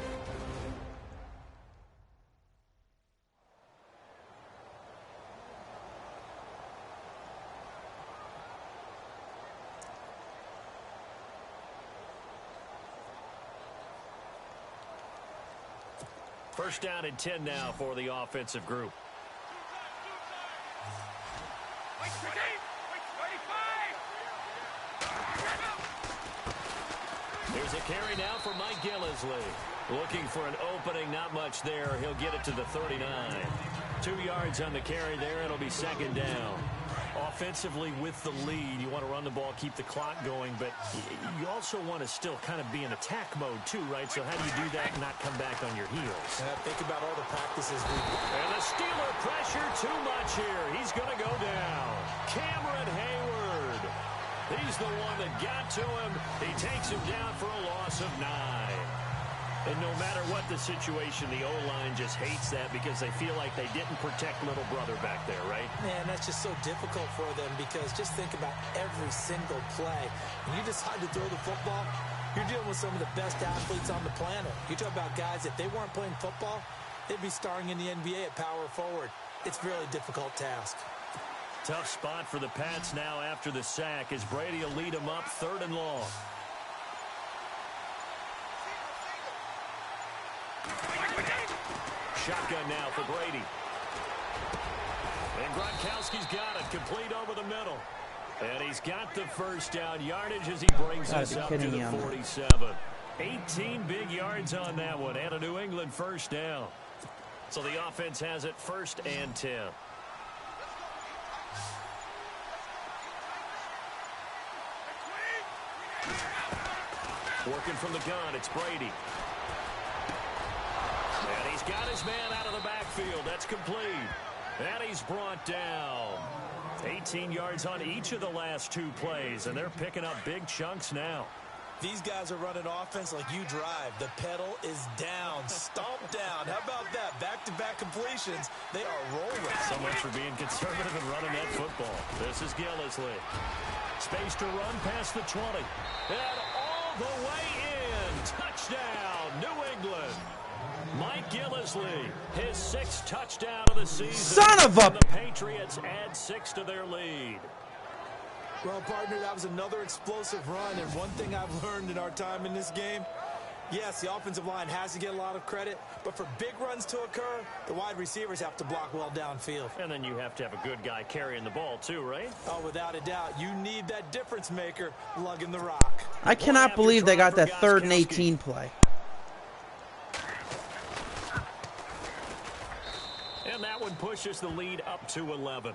First down and 10 now for the offensive group. There's a carry now for Mike Gillisley. Looking for an opening, not much there. He'll get it to the 39. 2 yards on the carry there. It'll be second down. Offensively with the lead, you want to run the ball, keep the clock going, but you also want to still kind of be in attack mode too, right? So how do you do that and not come back on your heels? Think about all the practices and the Steeler pressure too much here. He's going to go down. Cameron Hayward. He's the one that got to him. He takes him down for a loss of 9. And no matter what the situation, the O-line just hates that because they feel like they didn't protect little brother back there, right? Man, that's just so difficult for them because just think about every single play. When you decide to throw the football, you're dealing with some of the best athletes on the planet. You talk about guys, if they weren't playing football, they'd be starring in the NBA at power forward. It's a really difficult task. Tough spot for the Pats now after the sack as Brady will lead them up 3rd and long. Shotgun now for Brady. And Gronkowski's got it. Complete over the middle. And he's got the first down yardage as he brings us up to the 47. 18 big yards on that one. And a New England first down. So the offense has it 1st and 10. Working from the gun, it's Brady. And he's got his man out of the backfield. That's complete. And he's brought down. 18 yards on each of the last 2 plays, and they're picking up big chunks now. These guys are running offense like you drive. The pedal is down, stomp down. How about that? Back-to-back completions. They are rolling. So much for being conservative and running that football. This is Gillisley. Space to run past the 20. And all the way in. Touchdown, New England. Mike Gillisley, his 6th touchdown of the season. Son of a... The Patriots add 6 to their lead. Well, partner, that was another explosive run, and one thing I've learned in our time in this game, Yes, the offensive line has to get a lot of credit, but for big runs to occur, the wide receivers have to block well downfield. And then you have to have a good guy carrying the ball too, right? Oh, without a doubt. You need that difference maker lugging the rock. I cannot believe they got that 3rd and 18 play. And that one pushes the lead up to 11.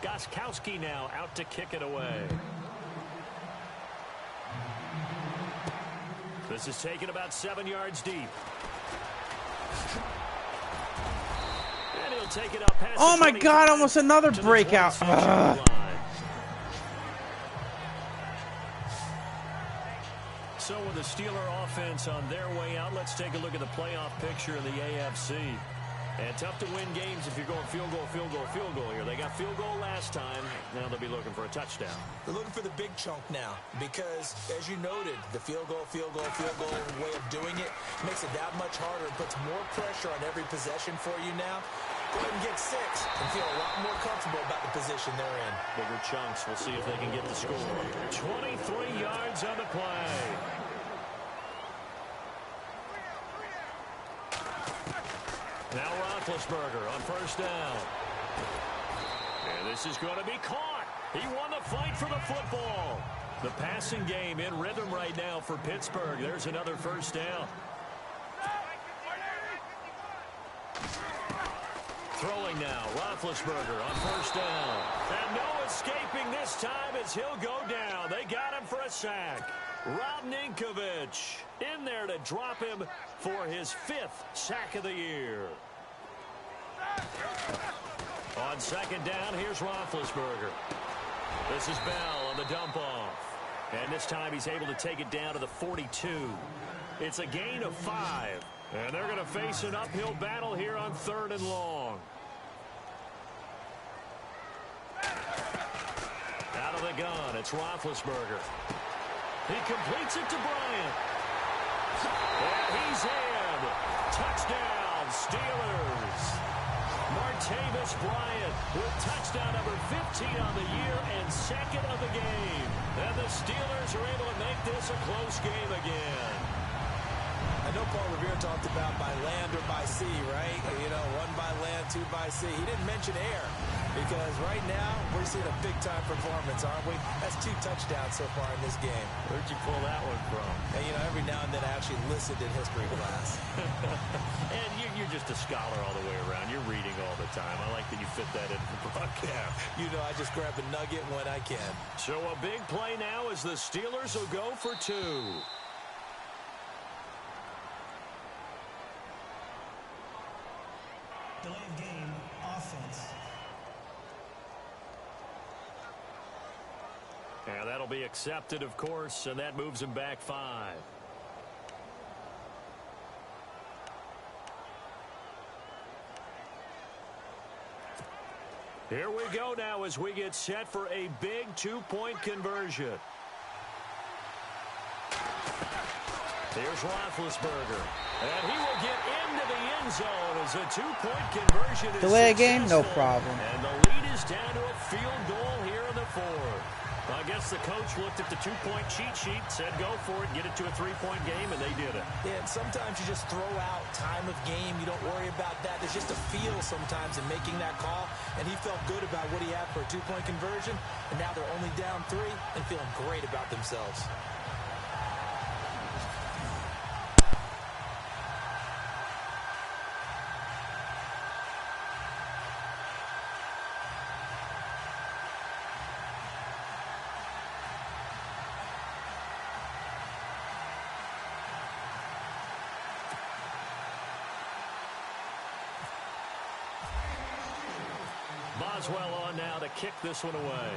Gostkowski now out to kick it away. This is taken about 7 yards deep. And he'll take it up past oh my God, almost another breakout. So with the Steeler offense on their way out, let's take a look at the playoff picture in the AFC. And tough to win games if you're going field goal, field goal, field goal here. They got field goal last time. Now they'll be looking for a touchdown. They're looking for the big chunk now because, as you noted, the field goal way of doing it makes it that much harder and puts more pressure on every possession for you now. Go ahead and get 6 and feel a lot more comfortable about the position they're in. Bigger chunks. We'll see if they can get the score. 23 yards on the play. Now Roethlisberger on first down. And this is going to be caught. He won the fight for the football. The passing game in rhythm right now for Pittsburgh. There's another first down. Throwing now, Roethlisberger on first down. And no escaping this time as he'll go down. They got him for a sack. Rob Ninkovich in there to drop him for his 5th sack of the year. On second down, here's Roethlisberger. This is Bell on the dump off. And this time he's able to take it down to the 42. It's a gain of 5. And they're going to face an uphill battle here on 3rd and long. Out of the gun, it's Roethlisberger. He completes it to Bryant. And he's in. Touchdown, Steelers. Martavis Bryant with touchdown number 15 on the year and 2nd of the game. And the Steelers are able to make this a close game again. I know Paul Revere talked about by land or by sea, right? You know, 1 by land, 2 by sea. He didn't mention air because right now we're seeing a big-time performance, aren't we? That's 2 touchdowns so far in this game. Where'd you pull that one from? And, you know, every now and then I actually listened in history class. And you're just a scholar all the way around. You're reading all the time. I like that you fit that in the broadcast. You know, I just grab a nugget when I can. So a big play now as the Steelers will go for 2. Delay of game, offense. And that'll be accepted, of course, and that moves him back 5. Here we go now as we get set for a big 2-point conversion. Here's Roethlisberger. And he will get into the end zone as a 2-point conversion is delay a game, no problem. And the lead is down to a field goal here in the 4th. I guess the coach looked at the 2-point cheat sheet, said go for it, get it to a 3-point game, and they did it. Yeah, and sometimes you just throw out time of game. You don't worry about that. There's just a feel sometimes in making that call, and he felt good about what he had for a 2-point conversion, and now they're only down 3 and feeling great about themselves. Boswell on now to kick this one away.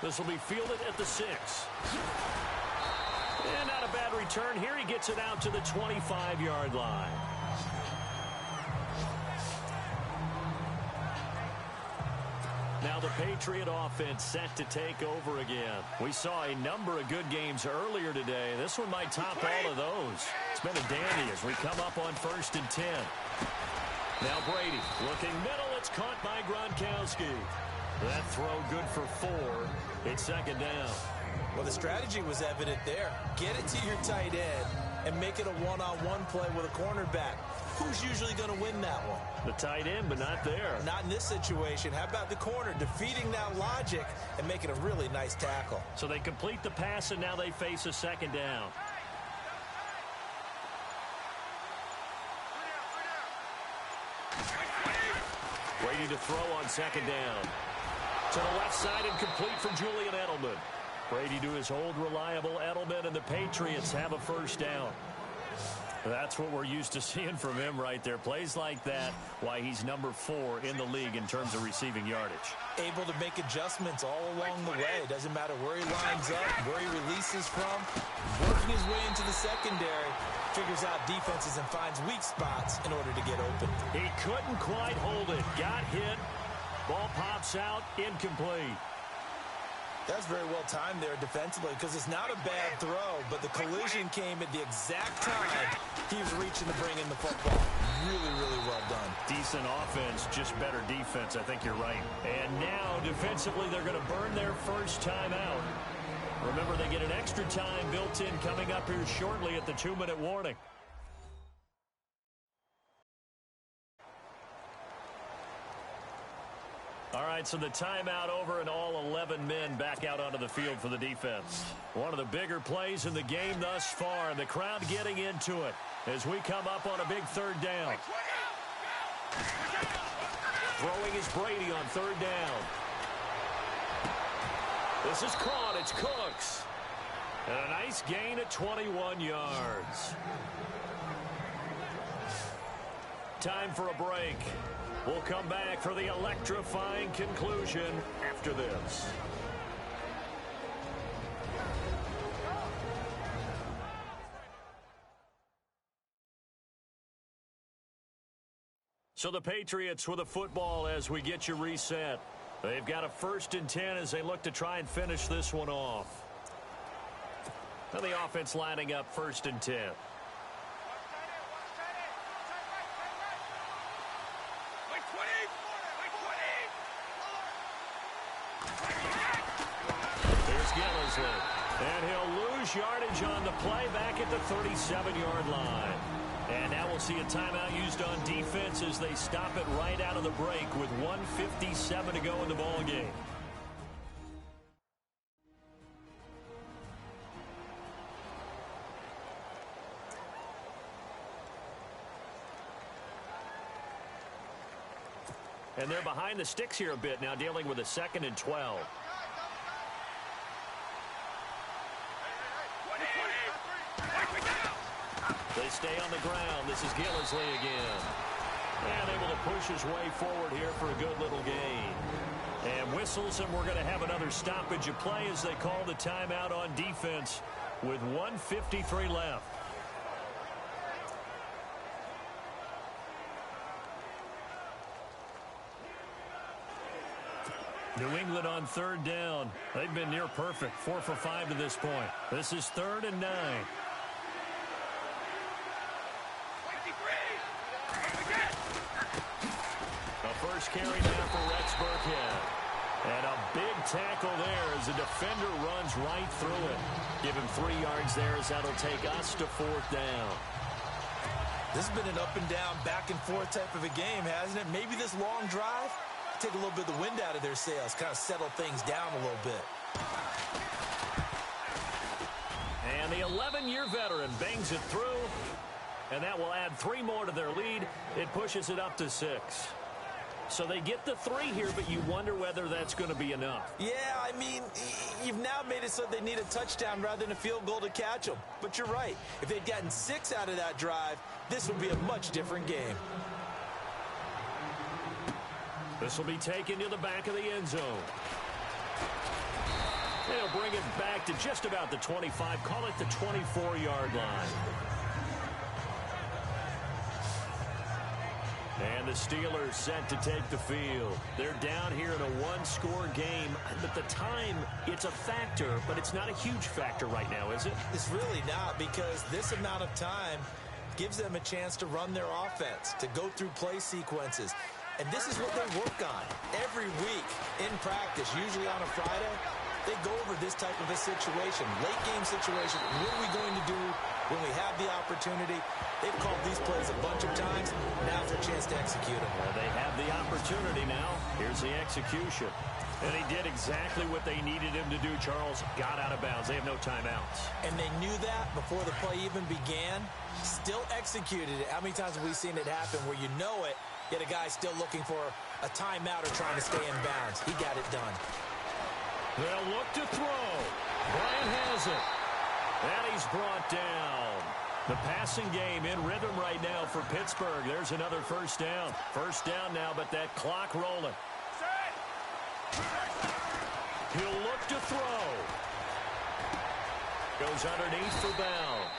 This will be fielded at the 6. And not a bad return here. He gets it out to the 25-yard line. Now the Patriot offense set to take over again. We saw a number of good games earlier today. This one might top all of those. It's been a dandy as we come up on 1st and 10. Now Brady looking middle It's caught by Gronkowski. That throw good for 4. It's second down. Well, the strategy was evident there. Get it to your tight end and make it a one-on-one play with a cornerback. Who's usually going to win that one? The tight end, but not there. Not in this situation. How about the corner defeating that logic and making a really nice tackle? So they complete the pass, and now they face a second down. Brady to throw on second down. To the left side and complete for Julian Edelman. Brady to his old reliable Edelman, and the Patriots have a first down. That's what we're used to seeing from him right there. Plays like that, why he's number 4 in the league in terms of receiving yardage. Able to make adjustments all along the way. It doesn't matter where he lines up, where he releases from. Working his way into the secondary, figures out defenses and finds weak spots in order to get open. He couldn't quite hold it. Got hit. Ball pops out, incomplete. That's very well timed there defensively because it's not a bad throw, but the collision came at the exact time he was reaching to bring in the football. Really, really well done. Decent offense, just better defense. I think you're right. And now, defensively, they're going to burn their first time out. Remember, they get an extra time built in coming up here shortly at the 2-minute warning. All right, so the timeout over and all 11 men back out onto the field for the defense. One of the bigger plays in the game thus far, and the crowd getting into it as we come up on a big third down. Throwing is Brady on third down. This is caught. It's Cooks. And a nice gain at 21 yards. Time for a break. We'll come back for the electrifying conclusion after this. So the Patriots with a football as we get you reset. They've got a 1st and 10 as they look to try and finish this one off. Now the offense lining up 1st and 10. And he'll lose yardage on the play back at the 37-yard line. And now we'll see a timeout used on defense as they stop it right out of the break with 1:57 to go in the ball game. And they're behind the sticks here a bit now, dealing with a 2nd and 12. They stay on the ground. This is Gillisley again. And able to push his way forward here for a good little gain. And whistles, and we're going to have another stoppage of play as they call the timeout on defense with 1:53 left. New England on third down. They've been near perfect, 4 for 5 to this point. This is 3rd and 9. First carry now for Rex Burkhead. And a big tackle there as the defender runs right through it. Give him 3 yards there as that'll take us to 4th down. This has been an up and down, back and forth type of a game, hasn't it? Maybe this long drive, take a little bit of the wind out of their sails, kind of settle things down a little bit. And the 11-year veteran bangs it through. And that will add 3 more to their lead. It pushes it up to 6. So they get the 3 here, but you wonder whether that's going to be enough. Yeah, I mean, you've now made it so they need a touchdown rather than a field goal to catch them. But you're right. If they'd gotten 6 out of that drive, this would be a much different game. This will be taken to the back of the end zone. They'll bring it back to just about the 25, call it the 24-yard line. And the Steelers set to take the field. They're down here in a 1-score game. But the time, it's a factor, but it's not a huge factor right now, is it? It's really not, because this amount of time gives them a chance to run their offense, to go through play sequences. And this is what they work on every week in practice, usually on a Friday. They go over this type of a situation, late game situation. What are we going to do when we have the opportunity? They've called these plays a bunch of times. Now's their chance to execute them. Well, they have the opportunity now. Here's the execution. And he did exactly what they needed him to do, Charles. Got out of bounds. They have no timeouts. And they knew that before the play even began. Still executed it. How many times have we seen it happen where you know it, yet a guy still looking for a timeout or trying to stay in bounds? He got it done. They'll look to throw. Bryant has it. And he's brought down. The passing game in rhythm right now for Pittsburgh. There's another first down. First down now, but that clock rolling. He'll look to throw. Goes underneath for Bell.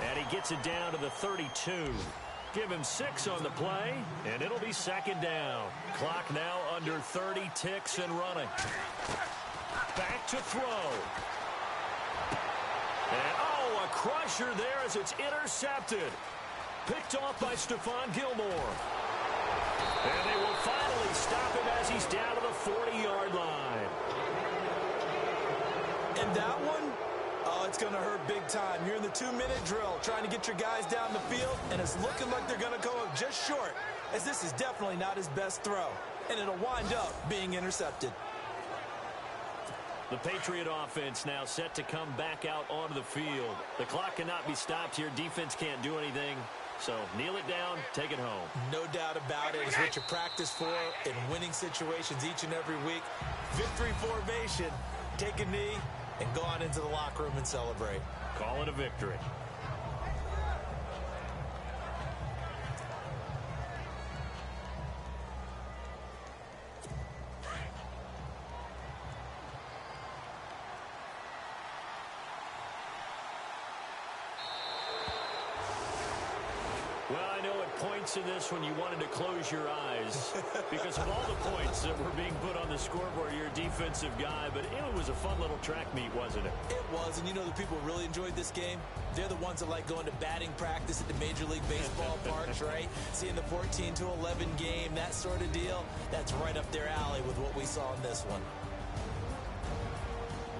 And he gets it down to the 32. Give him 6 on the play, and it'll be second down. Clock now under 30 ticks and running. Back to throw. And, oh, a crusher there as it's intercepted. Picked off by Stephon Gilmore. And they will finally stop him as he's down to the 40-yard line. And that one, oh, it's going to hurt big time. You're in the 2-minute drill trying to get your guys down the field, and it's looking like they're going to go up just short, as this is definitely not his best throw. And it'll wind up being intercepted. The Patriot offense now set to come back out onto the field. The clock cannot be stopped here. Defense can't do anything. So kneel it down, take it home. No doubt about it. It's what you practice for in winning situations each and every week. Victory formation. Take a knee and go on into the locker room and celebrate. Call it a victory. Well, I know at points in this when you wanted to close your eyes because of all the points that were being put on the scoreboard. You're a defensive guy, but it was a fun little track meet, wasn't it? It was, and you know the people who really enjoyed this game? They're the ones that like going to batting practice at the Major League Baseball parks, right? Seeing the 14-11 game, that sort of deal. That's right up their alley with what we saw in this one.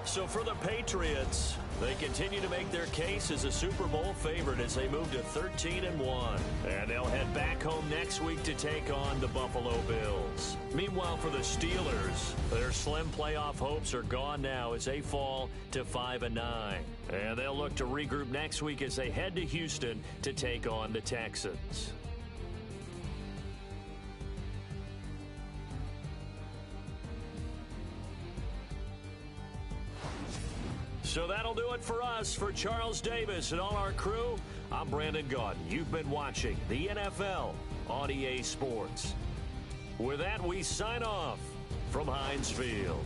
So for the Patriots, they continue to make their case as a Super Bowl favorite as they move to 13-1. And they'll head back home next week to take on the Buffalo Bills. Meanwhile, for the Steelers, their slim playoff hopes are gone now as they fall to 5-9. And they'll look to regroup next week as they head to Houston to take on the Texans. So that'll do it for us. For Charles Davis and all our crew, I'm Brandon Gaudin. You've been watching the NFL on EA Sports. With that, we sign off from Heinz Field.